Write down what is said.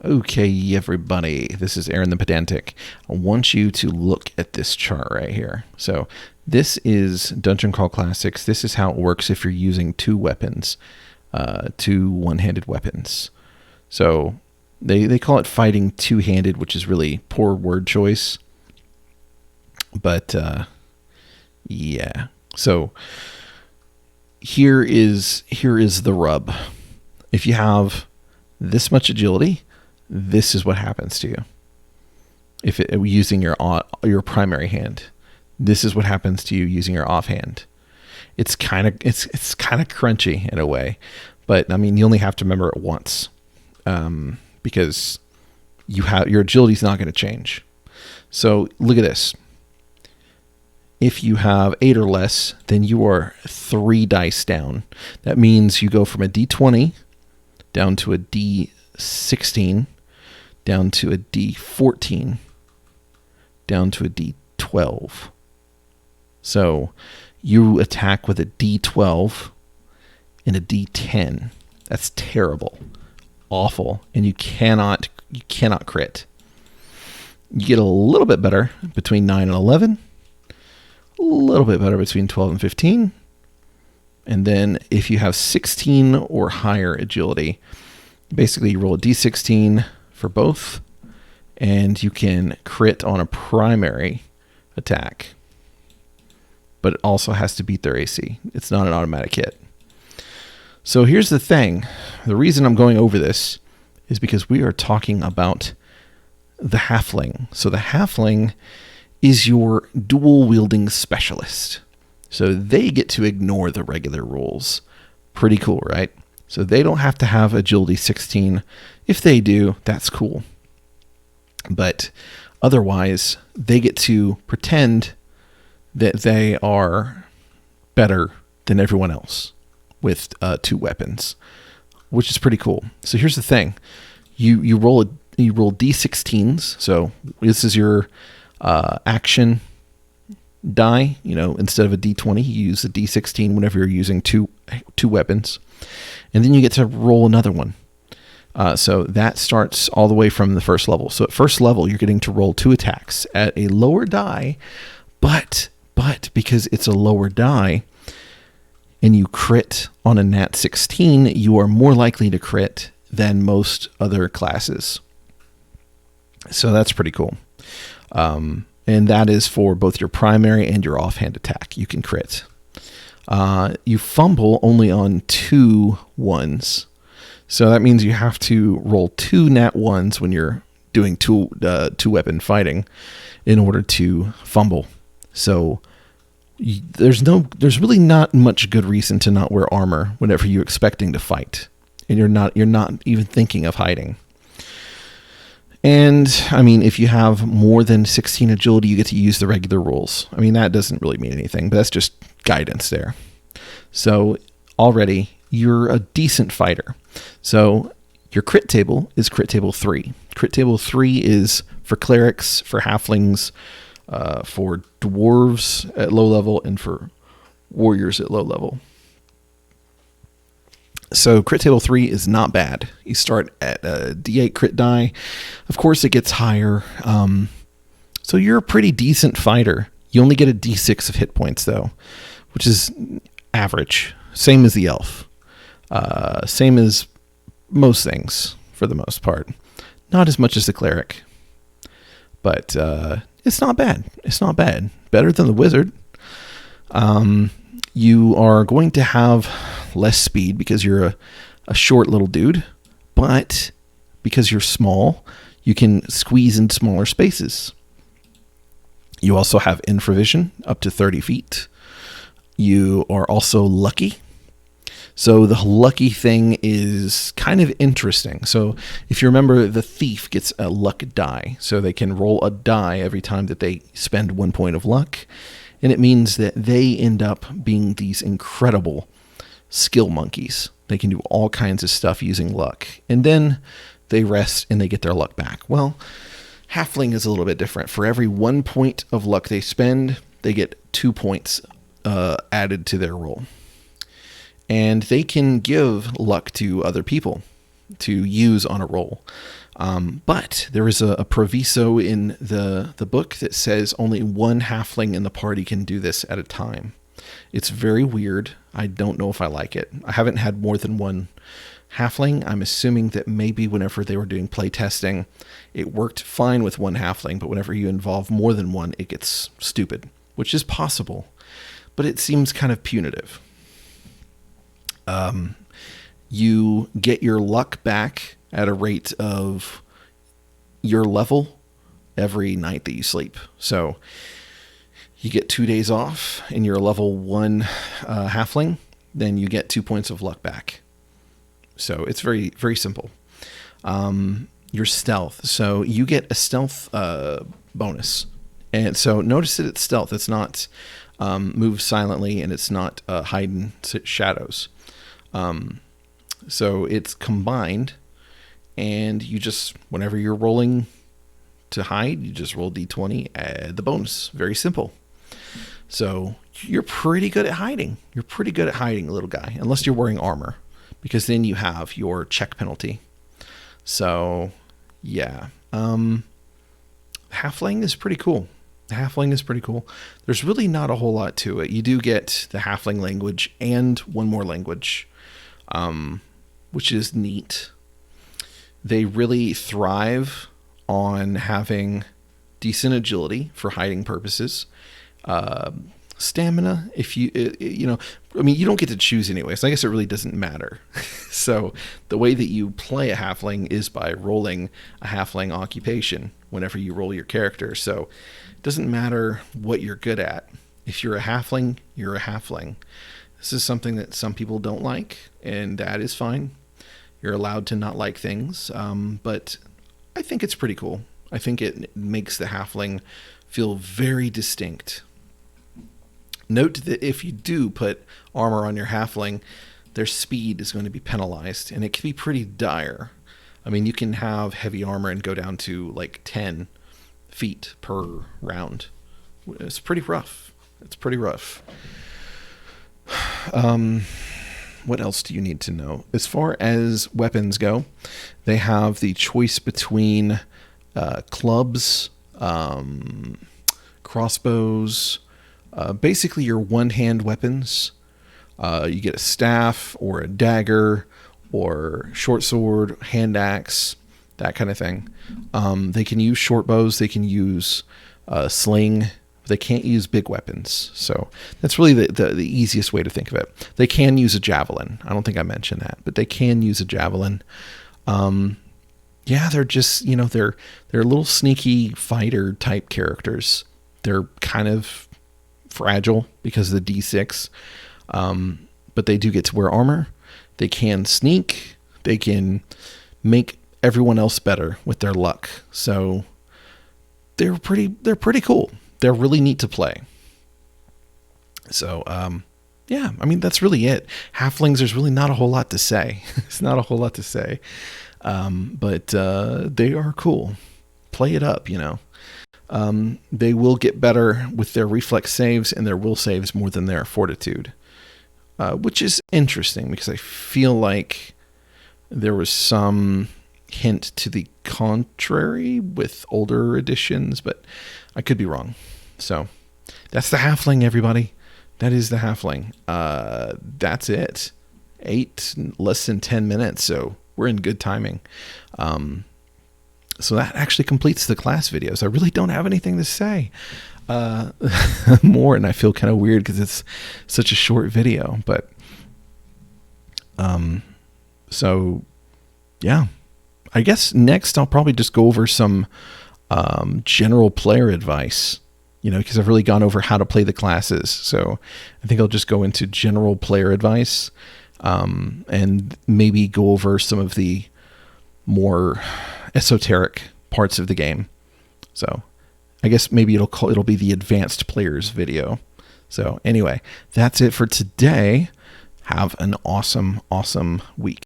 Okay, everybody, this is Aaron the Pedantic. I want you to look at this chart right here. So this is Dungeon Crawl Classics. This is how it works if you're using two weapons, two one-handed weapons. So they call it fighting two-handed, which is really poor word choice. But yeah, so here is the rub. If you have this much agility, this is what happens to you. If using your primary hand, this is what happens to you using your offhand. It's kind of crunchy in a way, but I mean you only have to remember it once, because your agility is not going to change. So look at this. If you have 8 or less, then you are 3 dice down. That means you go from a D20 down to a D16, down to a D14, down to a D12. So you attack with a D12 and a D10. That's terrible, awful, and you cannot crit. You get a little bit better between 9 and 11, a little bit better between 12 and 15, and then if you have 16 or higher agility, basically you roll a D16 for both, and you can crit on a primary attack, but it also has to beat their AC. It's not an automatic hit. So here's the thing. The reason I'm going over this is because we are talking about the halfling. So the halfling is your dual wielding specialist. So they get to ignore the regular rules. Pretty cool, right? So they don't have to have agility 16. If they do, that's cool. But otherwise, they get to pretend that they are better than everyone else with 2 weapons, which is pretty cool. So here's the thing. You roll D16s. So this is your action die. Instead of a D20, you use a D16 whenever you're using two weapons. And then you get to roll another one. So that starts all the way from the first level. So at first level, you're getting to roll 2 attacks at a lower die, but because it's a lower die and you crit on a nat 16, you are more likely to crit than most other classes. So that's pretty cool. And that is for both your primary and your offhand attack. You can crit. You fumble only on 2 ones. So that means you have to roll 2 nat 1s when you're doing two weapon fighting in order to fumble. So there's really not much good reason to not wear armor whenever you're expecting to fight, and you're not even thinking of hiding. And I mean, if you have more than 16 agility, you get to use the regular rules. I mean, that doesn't really mean anything, but that's just guidance there. So already you're a decent fighter. So your crit table is crit table 3. Crit table 3 is for clerics, for halflings, for dwarves at low level, and for warriors at low level. So crit table 3 is not bad. You start at a D8 crit die. Of course, it gets higher. So you're a pretty decent fighter. You only get a D6 of hit points, though, which is average. Same as the elf. Same as most things, for the most part. Not as much as the cleric. But it's not bad. It's not bad. Better than the wizard. You are going to have less speed because you're a short little dude, but because you're small, you can squeeze in smaller spaces. You also have infravision up to 30 feet. You are also lucky. So the lucky thing is kind of interesting. So if you remember, the thief gets a luck die. So they can roll a die every time that they spend 1 point of luck. And it means that they end up being these incredible skill monkeys. They can do all kinds of stuff using luck. And then they rest and they get their luck back. Well, halfling is a little bit different. For every 1 point of luck they spend, they get 2 points added to their roll. And they can give luck to other people. to use on a roll. But there is a proviso in the book that says only one halfling in the party can do this at a time. It's very weird. I don't know if I like it. I haven't had more than one halfling. I'm assuming that maybe whenever they were doing play testing, it worked fine with one halfling, but whenever you involve more than one, it gets stupid, which is possible, but it seems kind of punitive. You get your luck back at a rate of your level every night that you sleep. So you get 2 days off and you're a level 1 halfling, then you get 2 points of luck back. So it's very, very simple. Your stealth. So you get a stealth bonus. And so notice that it's stealth. It's not move silently, and it's not hide in shadows. So it's combined, and you just, whenever you're rolling to hide, you just roll d20, add the bonus. Very simple. So you're pretty good at hiding. You're pretty good at hiding, little guy, unless you're wearing armor, because then you have your check penalty. So yeah, halfling is pretty cool. Halfling is pretty cool. There's really not a whole lot to it. You do get the halfling language and one more language, which is neat. They really thrive on having decent agility for hiding purposes. Stamina, if you don't get to choose anyway, so I guess it really doesn't matter. So the way that you play a halfling is by rolling a halfling occupation whenever you roll your character. So it doesn't matter what you're good at. If you're a halfling, you're a halfling. This is something that some people don't like, and that is fine. You're allowed to not like things, but I think it's pretty cool. I think it makes the halfling feel very distinct. Note that if you do put armor on your halfling, their speed is going to be penalized, and it can be pretty dire. I mean, you can have heavy armor and go down to like 10 feet per round. It's pretty rough. It's pretty rough. What else do you need to know? As far as weapons go, they have the choice between clubs, crossbows, basically your one-hand weapons. You get a staff or a dagger or short sword, hand axe, that kind of thing. They can use short bows. They can use sling. They can't use big weapons. So that's really the easiest way to think of it. They can use a javelin. I don't think I mentioned that, but they can use a javelin. Yeah, they're just, they're little sneaky fighter type characters. They're kind of fragile because of the D6. But they do get to wear armor. They can sneak. They can make everyone else better with their luck. So they're pretty cool. They're really neat to play. So, yeah, I mean, that's really it. Halflings, there's really not a whole lot to say. It's not a whole lot to say. But they are cool. Play it up, They will get better with their reflex saves and their will saves more than their fortitude, which is interesting because I feel like there was some hint to the contrary with older editions, but I could be wrong. So that's the halfling, everybody. That is the halfling. That's it. Less than 10 minutes. So we're in good timing. So that actually completes the class videos. I really don't have anything to say more, and I feel kind of weird because it's such a short video. But so yeah, I guess next I'll probably just go over some general player advice, because I've really gone over how to play the classes. So I think I'll just go into general player advice and maybe go over some of the more esoteric parts of the game. So I guess maybe it'll be the advanced players video. So anyway, that's it for today. Have an awesome week.